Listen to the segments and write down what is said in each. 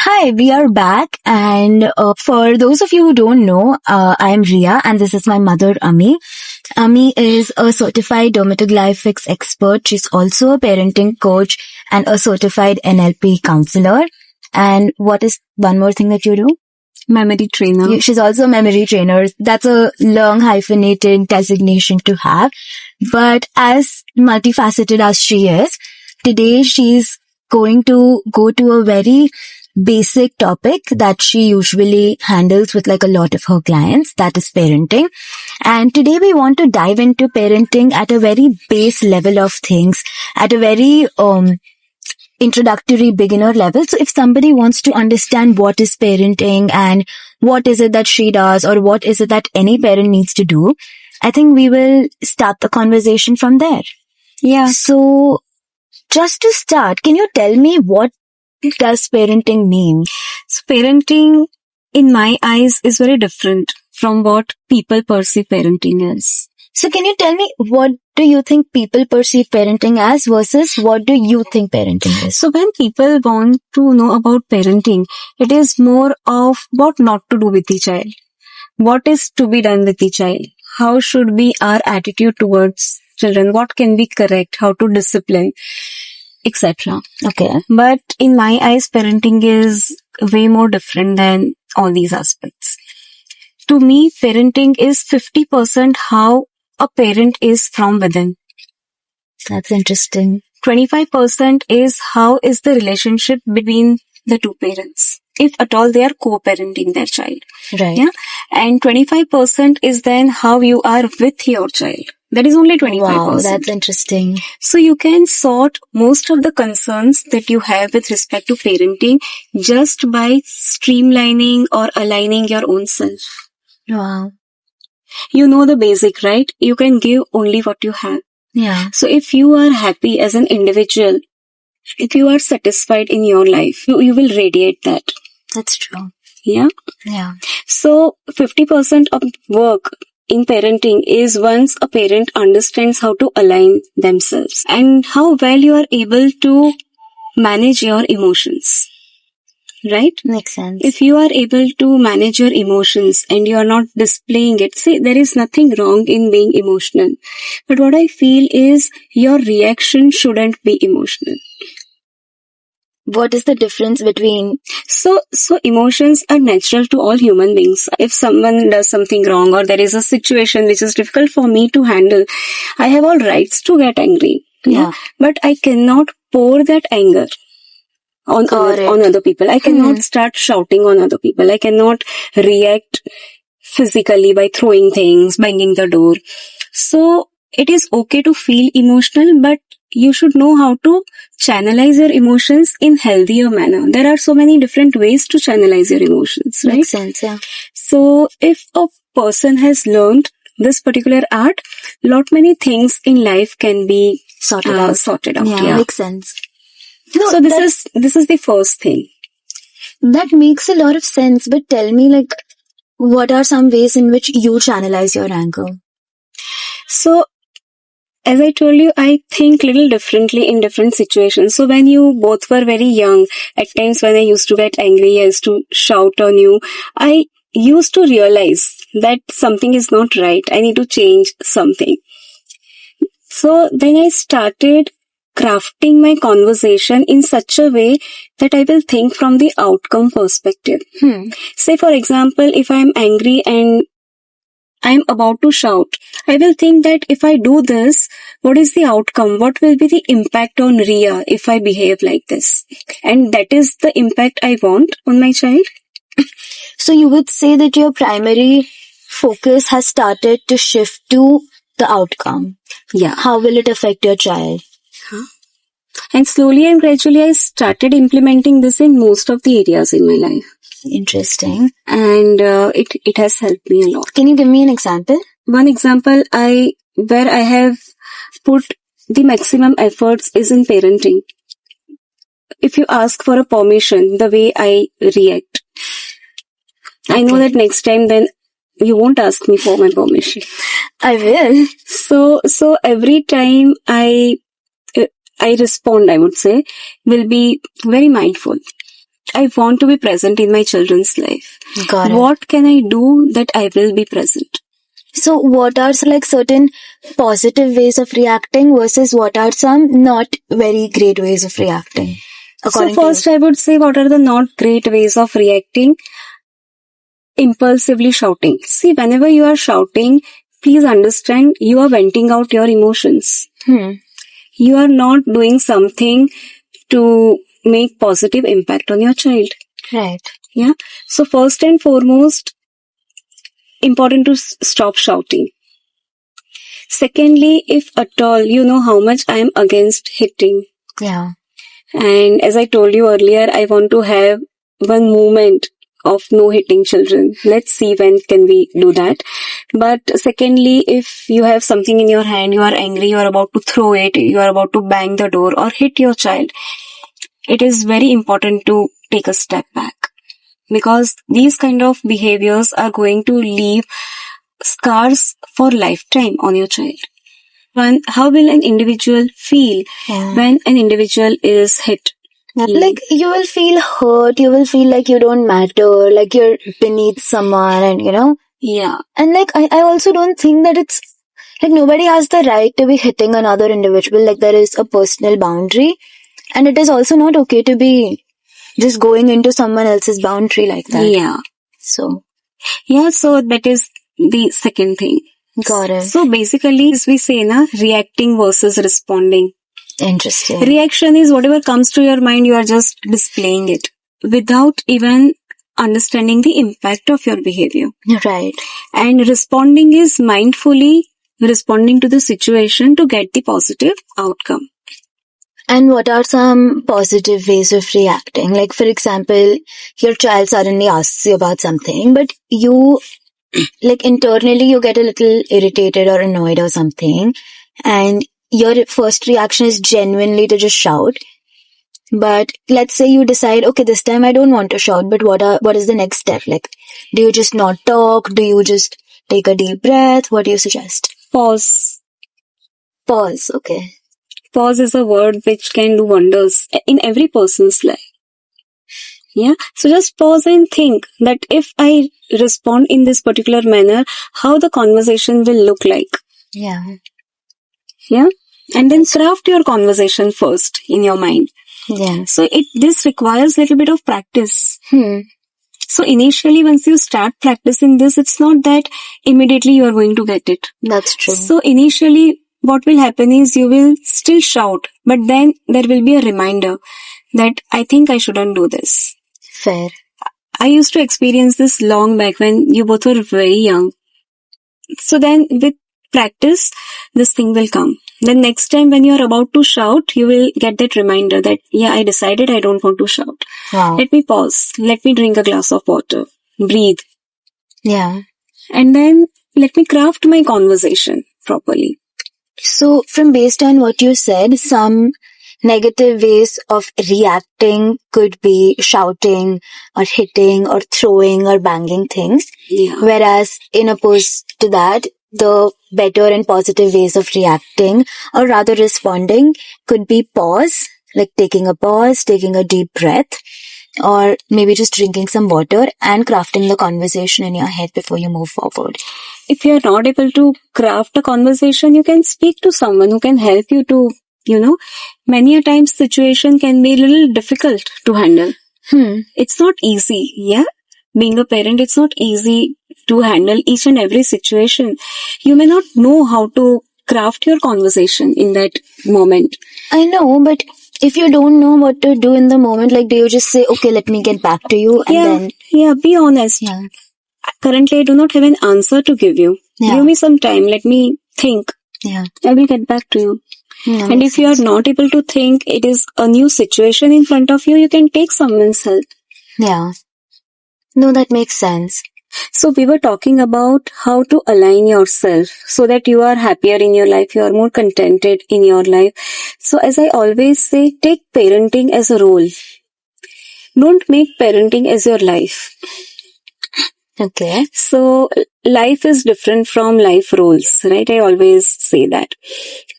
Hi, we are back. And for those of you who don't know, I am Ria and this is my mother, Ami. Ami is a certified dermatoglyphics expert. She's also a parenting coach and a certified NLP counselor. And what is one more thing that you do? Memory trainer. She's also a memory trainer. That's a long hyphenated designation to have. But as multifaceted as she is, today she's going to go to a very basic topic that she usually handles with like a lot of her clients, that is parenting. And today we want to dive into parenting at a very base level of things, at a very introductory beginner level. So if somebody wants to understand what is parenting and what is it that she does or what is it that any parent needs to do, I think we will start the conversation from there. Yeah. So just to start, can you tell me what does parenting mean? So parenting, in my eyes, is very different from what people perceive parenting as. So can you tell me what do you think people perceive parenting as versus what do you think parenting is? So when people want to know about parenting, it is more of what not to do with the child. What is to be done with the child? How should be our attitude towards children? What can be correct? How to discipline? Etc. Okay. But in my eyes, parenting is way more different than all these aspects. To me, parenting is 50% how a parent is from within. That's interesting. 25% is how is the relationship between the two parents, if at all they are co-parenting their child. Right. Yeah. And 25% is then how you are with your child. That is only 25%. Wow, that's interesting. So you can sort most of the concerns that you have with respect to parenting just by streamlining or aligning your own self. Wow. You know the basic, right? You can give only what you have. Yeah. So if you are happy as an individual, if you are satisfied in your life, you will radiate that. That's true. Yeah? Yeah. So 50% of work in parenting is once a parent understands how to align themselves and how well you are able to manage your emotions. Right? Makes sense. If you are able to manage your emotions and you are not displaying it, see, there is nothing wrong in being emotional. But what I feel is your reaction shouldn't be emotional. What is the difference between... So emotions are natural to all human beings. If someone does something wrong or there is a situation which is difficult for me to handle, I have all rights to get angry. Yeah. But I cannot pour that anger on other people. I cannot start shouting on other people. I cannot react physically by throwing things, banging the door. So it is okay to feel emotional, but you should know how to channelize your emotions in healthier manner. There are so many different ways to channelize your emotions, right? Makes sense, yeah. So if a person has learned this particular art, lot many things in life can be sorted out. Yeah, makes sense. No, so this is the first thing. That makes a lot of sense, but tell me, like, what are some ways in which you channelize your anger? So, as I told you, I think little differently in different situations. So when you both were very young, at times when I used to get angry, I used to shout on you, I used to realize that something is not right. I need to change something. So then I started crafting my conversation in such a way that I will think from the outcome perspective. Say, for example, if I am angry and I am about to shout, I will think that if I do this, what is the outcome? What will be the impact on Ria if I behave like this? And that is the impact I want on my child. So you would say that your primary focus has started to shift to the outcome. Yeah. How will it affect your child? And slowly and gradually I started implementing this in most of the areas in my life. Interesting. And it has helped me a lot. Can you give me an example? One example where I have put the maximum efforts is in parenting. If you ask for a permission, the way I react, I know that next time then you won't ask me for my permission. I will. So every time I respond, I would say, will be very mindful. I want to be present in my children's life. Got it. What can I do that I will be present? So what are like certain positive ways of reacting versus what are some not very great ways of reacting? So first I would say, what are the not great ways of reacting? Impulsively shouting. See, whenever you are shouting, please understand you are venting out your emotions. You are not doing something to make positive impact on your child. Right. Yeah. So first and foremost, important to stop shouting. Secondly, if at all, you know how much I am against hitting. Yeah. And as I told you earlier, I want to have one movement of no hitting children. Let's see when can we do that. But secondly, if you have something in your hand, you are angry, you are about to throw it, you are about to bang the door or hit your child, it is very important to take a step back, because these kind of behaviors are going to leave scars for lifetime on your child. How will an individual feel when an individual is hit? Like you will feel hurt, you will feel like you don't matter, like you're beneath someone, and Yeah. And like I also don't think that it's like nobody has the right to be hitting another individual. Like there is a personal boundary, and it is also not okay to be just going into someone else's boundary like that. Yeah. So that is the second thing. Got it. So basically, as we say, reacting versus responding. Interesting. Reaction is whatever comes to your mind, you are just displaying it without even understanding the impact of your behavior. Right. And responding is mindfully responding to the situation to get the positive outcome. And what are some positive ways of reacting? Like, for example, your child suddenly asks you about something, but you, like, internally you get a little irritated or annoyed or something, and your first reaction is genuinely to just shout. But let's say you decide, okay, this time I don't want to shout, but what is the next step? Like, do you just not talk? Do you just take a deep breath? What do you suggest? Pause. Pause, okay. Pause is a word which can do wonders in every person's life. Yeah. So just pause and think that if I respond in this particular manner, how the conversation will look like. Yeah. Yeah. And then craft your conversation first in your mind. Yeah. So this requires a little bit of practice. So initially, once you start practicing this, it's not that immediately you are going to get it. That's true. So initially, what will happen is you will still shout, but then there will be a reminder that I think I shouldn't do this. Fair. I used to experience this long back when you both were very young. So then with practice, this thing will come. Then next time when you are about to shout, you will get that reminder that, yeah, I decided I don't want to shout. Wow. Let me pause. Let me drink a glass of water. Breathe. Yeah. And then let me craft my conversation properly. So from based on what you said, some negative ways of reacting could be shouting or hitting or throwing or banging things. Yeah. Whereas in opposed to that, the better and positive ways of reacting or rather responding could be pause, like taking a pause, taking a deep breath, or maybe just drinking some water and crafting the conversation in your head before you move forward. If you are not able to craft a conversation, you can speak to someone who can help you to, many a times situation can be a little difficult to handle. It's not easy, yeah? Being a parent, it's not easy to handle each and every situation. You may not know how to craft your conversation in that moment. I know, but if you don't know what to do in the moment, like, do you just say, okay, let me get back to you, and then... Yeah, be honest. Yeah. Currently, I do not have an answer to give you. Yeah. Give me some time. Let me think. Yeah. I will get back to you. Yeah, and if you are not able to think, it is a new situation in front of you, you can take someone's help. Yeah. No, that makes sense. So we were talking about how to align yourself so that you are happier in your life, you are more contented in your life. So as I always say, take parenting as a role. Don't make parenting as your life. Okay. So life is different from life roles, right? I always say that.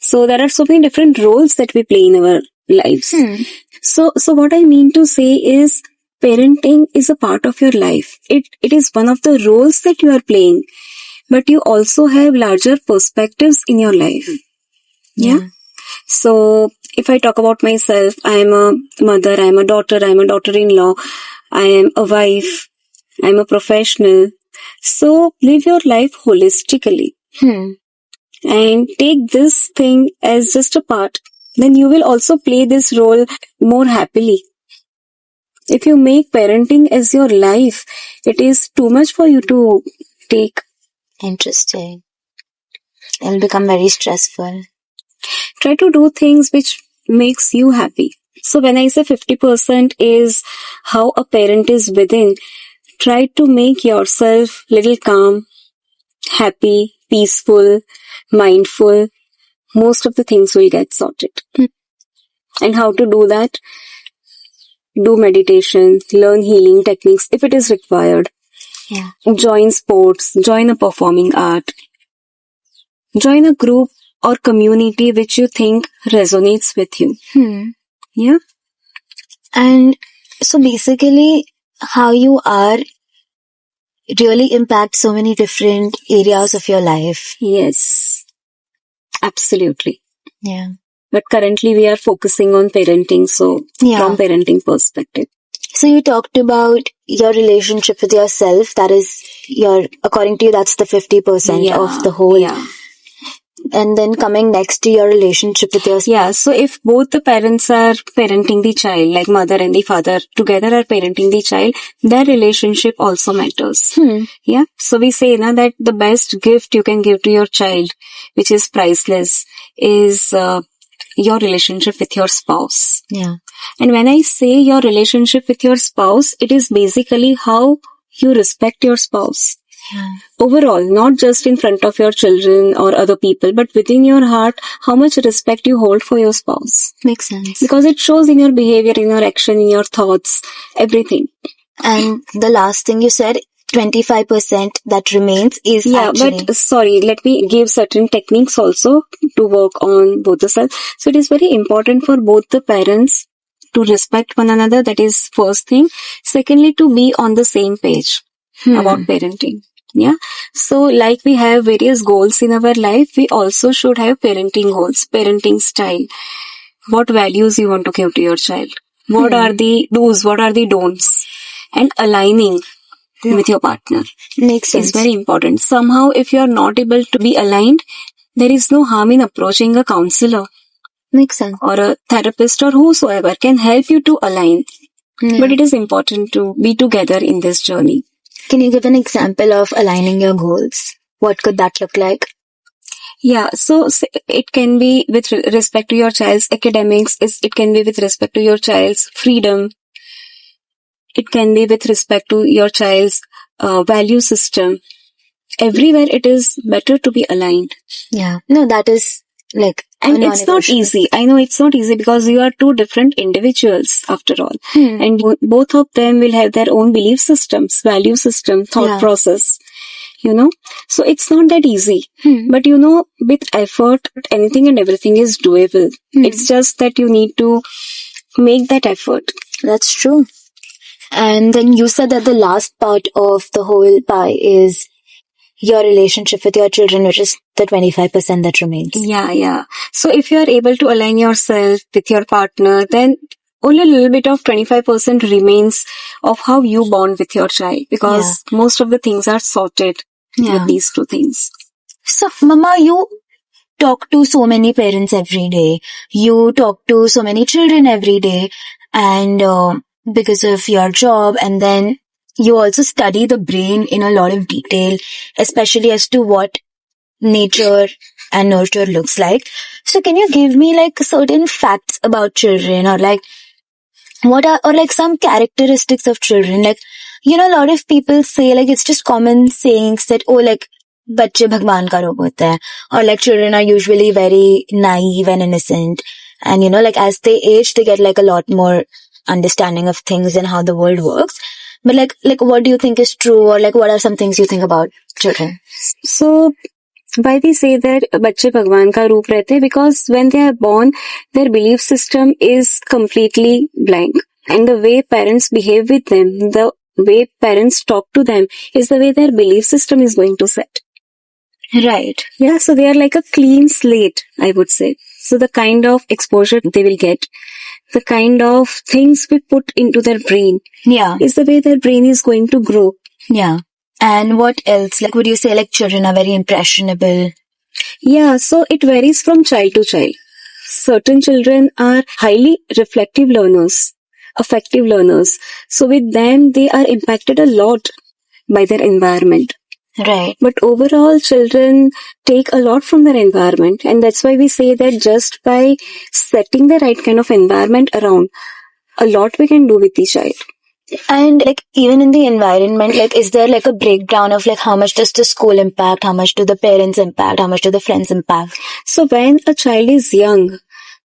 So there are so many different roles that we play in our lives. So what I mean to say is, parenting is a part of your life. It is one of the roles that you are playing, but you also have larger perspectives in your life. Yeah. So if I talk about myself, I am a mother, I am a daughter, I am a daughter-in-law, I am a wife, I am a professional. So live your life holistically and take this thing as just a part. Then you will also play this role more happily. If you make parenting as your life, it is too much for you to take. Interesting. It'll become very stressful. Try to do things which makes you happy. So when I say 50% is how a parent is within, try to make yourself little calm, happy, peaceful, mindful. Most of the things will get sorted. And how to do that? Do meditation, learn healing techniques if it is required. Yeah. Join sports, join a performing art. Join a group or community which you think resonates with you. Yeah. And so basically, how you are really impacts so many different areas of your life. Yes. Absolutely. Yeah. But currently we are focusing on parenting, so from parenting perspective. So you talked about your relationship with yourself. That is according to you, that's the 50% of the whole. Yeah. And then coming next to your relationship with yourself. Yeah, so if both the parents are parenting the child, like mother and the father together are parenting the child, their relationship also matters. Yeah, so we say that the best gift you can give to your child, which is priceless, is your relationship with your spouse. Yeah. And when I say your relationship with your spouse, it is basically how you respect your spouse. Yeah. Overall, not just in front of your children or other people, but within your heart, how much respect you hold for your spouse. Makes sense. Because it shows in your behavior, in your action, in your thoughts, everything. And the last thing you said, 25% that remains is actually... but sorry, let me give certain techniques also to work on both the sides. So it is very important for both the parents to respect one another. That is first thing. Secondly, to be on the same page about parenting. Yeah. So like we have various goals in our life, we also should have parenting goals, parenting style. What values you want to give to your child? What are the do's? What are the don'ts? And aligning with your partner. Makes sense. It's very important. Somehow, if you are not able to be aligned, there is no harm in approaching a counselor. Makes sense. Or a therapist or whosoever can help you to align. But it is important to be together in this journey. Can you give an example of aligning your goals? What could that look like? Yeah, so it can be with respect to your child's academics, it can be with respect to your child's freedom, it can be with respect to your child's value system. Everywhere it is better to be aligned. Yeah. No, that is like... And it's not easy. I know it's not easy because you are two different individuals after all. And both of them will have their own belief systems, value system, thought process. So it's not that easy. But with effort, anything and everything is doable. It's just that you need to make that effort. That's true. And then you said that the last part of the whole pie is your relationship with your children, which is the 25% that remains. Yeah. So if you are able to align yourself with your partner, then only a little bit of 25% remains of how you bond with your child, because most of the things are sorted with these two things. So, Mama, you talk to so many parents every day. You talk to so many children every day. And because of your job, and then you also study the brain in a lot of detail, especially as to what nature and nurture looks like. So can you give me like certain facts about children, or like what are, or like some characteristics of children? Like, a lot of people say, like, it's just common sayings that, oh, like, बच्चे भगवान का रूप होते हैं, or like children are usually very naive and innocent, and like as they age they get like a lot more understanding of things and how the world works. But like what do you think is true, or like what are some things you think about children? So why we say that बच्चे भगवान का रूप रहते हैं? Because when they are born, their belief system is completely blank. And the way parents behave with them, the way parents talk to them is the way their belief system is going to set. Right. Yeah, so they are like a clean slate, I would say. So the kind of exposure they will get, the kind of things we put into their brain Yeah. is the way their brain is going to grow. Yeah. And what else? Like, would you say like children are very impressionable? Yeah, so it varies from child to child. Certain children are highly reflective learners, affective learners. So with them, they are impacted a lot by their environment. Right. But overall, children take a lot from their environment. And that's why we say that just by setting the right kind of environment around, a lot we can do with the child. And like even in the environment, like is there like a breakdown of like how much does the school impact, how much do the parents impact, how much do the friends impact? So when a child is young,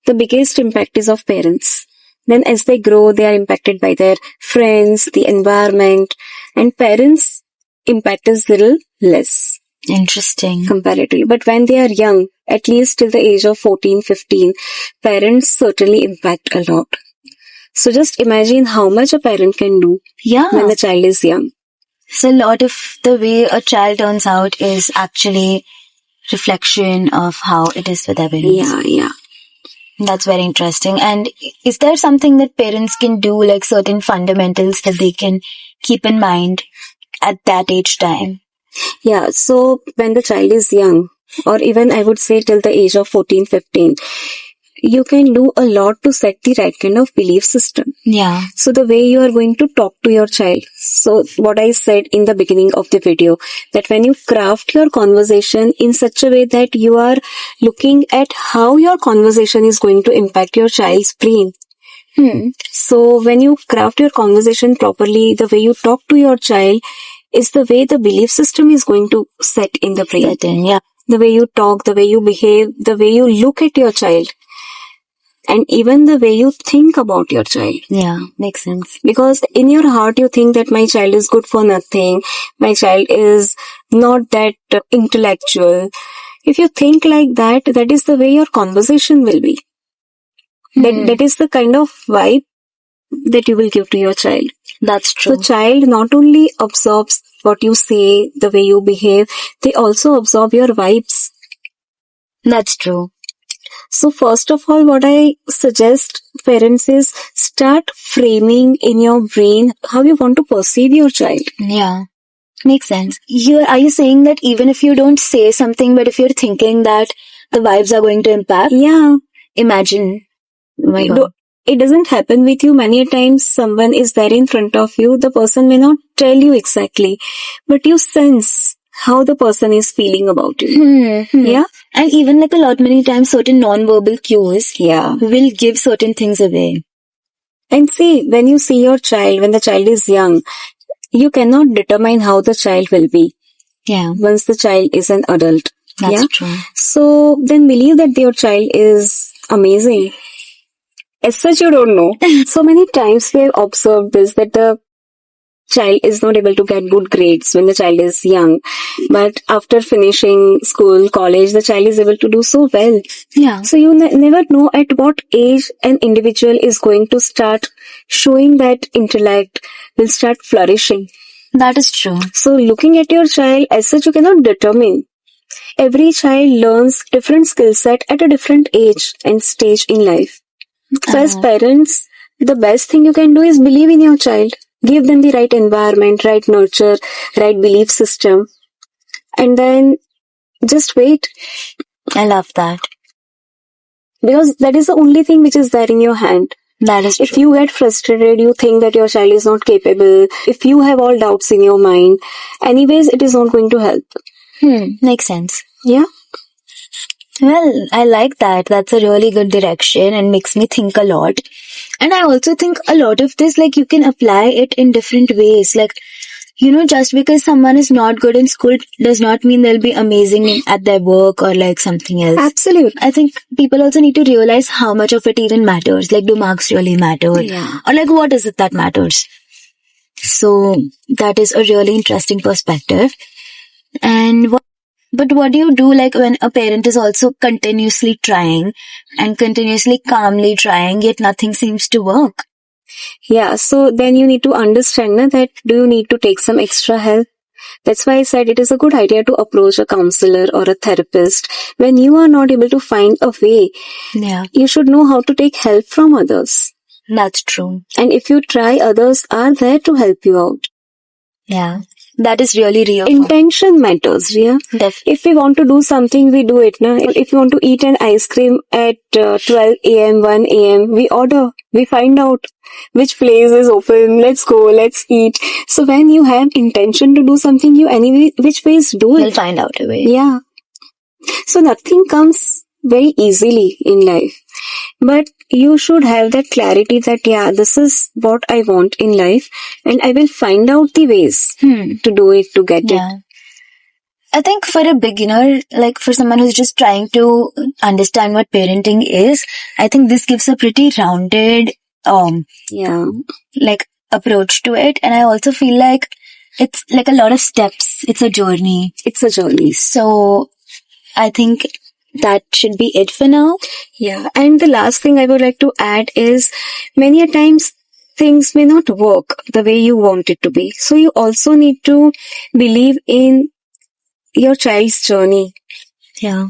the biggest impact is of parents. Then as they grow, they are impacted by their friends, the environment, and parents' impact is little less Interesting. comparatively. But when they are young, at least till the age of 14, 15, parents certainly impact a lot. So just imagine how much a parent can do Yeah. when the child is young. So a lot of the way a child turns out is actually reflection of how it is with their parents. Yeah. That's very interesting. And is there something that parents can do, like certain fundamentals that they can keep in mind at that age time? Yeah, so when the child is young, or even I would say till the age of 14, 15, you can do a lot to set the right kind of belief system. Yeah. So the way you are going to talk to your child. So what I said in the beginning of the video, that when you craft your conversation in such a way that you are looking at how your conversation is going to impact your child's brain. So when you craft your conversation properly, the way you talk to your child is the way the belief system is going to set in the brain. Certain, yeah. The way you talk, the way you behave, the way you look at your child, and even the way you think about your child. Yeah, makes sense. Because in your heart, you think that my child is good for nothing, my child is not that intellectual. If you think like that, that is the way your conversation will be. That is the kind of vibe that you will give to your child. That's true. So child not only absorbs what you say, the way you behave, they also absorb your vibes. That's true. So first of all, what I suggest parents is start framing in your brain how you want to perceive your child. Yeah. Makes sense. Are you saying that even if you don't say something, but if you're thinking that the vibes are going to impact? Yeah. Imagine. Oh my God. It doesn't happen with you. Many a times someone is there in front of you. The person may not tell you exactly, but you sense how the person is feeling about you. Yeah. And even like many times certain non-verbal cues will give certain things away. And see, when you see your child, when the child is young, you cannot determine how the child will be. Yeah. Once the child is an adult. That's true. So then believe that your child is amazing. As such, you don't know. So many times we have observed this, that the child is not able to get good grades when the child is young. But after finishing school, college, the child is able to do so well. Yeah. So you never know at what age an individual is going to start showing that intellect, will start flourishing. That is true. So looking at your child, as such, you cannot determine. Every child learns different skill set at a different age and stage in life. So as parents, the best thing you can do is believe in your child. Give them the right environment, right nurture, right belief system. And then just wait. I love that. Because that is the only thing which is there in your hand. That is true. If you get frustrated, you think that your child is not capable, if you have all doubts in your mind, anyways, it is not going to help. Makes sense. Yeah. Well, I like that. That's a really good direction and makes me think a lot. And I also think a lot of this, like, you can apply it in different ways. Like, just because someone is not good in school does not mean they'll be amazing at their work or like something else. Absolutely. I think people also need to realize how much of it even matters. Like, do marks really matter? Yeah. Or like, what is it that matters? So that is a really interesting perspective. And but what do you do like when a parent is also continuously trying and continuously calmly trying, yet nothing seems to work? Yeah, so then you need to understand na, that do you need to take some extra help? That's why I said it is a good idea to approach a counselor or a therapist when you are not able to find a way. Yeah, You should know how to take help from others. that's true. And if you try, others are there to help you out. Yeah, that is really real. Intention matters, Ria. If we want to do something, we do it. Na? If we want to eat an ice cream at 12 a.m., 1 a.m., we order. We find out which place is open. Let's go, let's eat. So when you have intention to do something, you anyway, which ways do You'll it. find out a way. Yeah. So nothing comes very easily in life. But you should have that clarity that, yeah, this is what I want in life and I will find out the ways to do it, to get it. Yeah. I think for a beginner, like for someone who's just trying to understand what parenting is, I think this gives a pretty rounded, Yeah. like approach to it. And I also feel like it's like a lot of steps. It's a journey. It's a journey. So I think that should be it for now. Yeah. And the last thing I would like to add is many a times things may not work the way you want it to be. So you also need to believe in your child's journey. Yeah.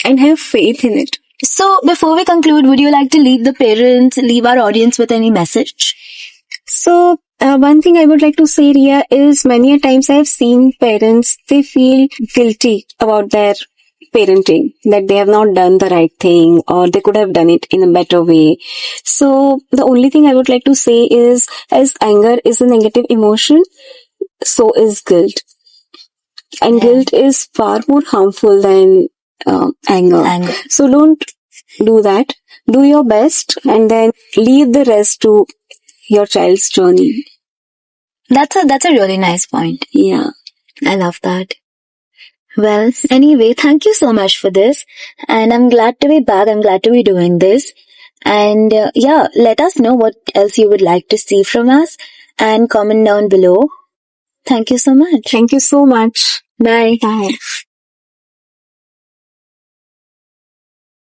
And have faith in it. So before we conclude, would you like to leave our audience with any message? So one thing I would like to say, Ria, is many a times I have seen parents, they feel guilty about their parenting, that they have not done the right thing or they could have done it in a better way. So the only thing I would like to say is, as anger is a negative emotion, so is guilt. And guilt is far more harmful than anger. So don't do that. Do your best and then leave the rest to your child's journey. That's a really nice point. Yeah. I love that. Well, anyway, thank you so much for this. And I'm glad to be back. I'm glad to be doing this. And yeah, let us know what else you would like to see from us and comment down below. Thank you so much. Thank you so much. Bye. Bye.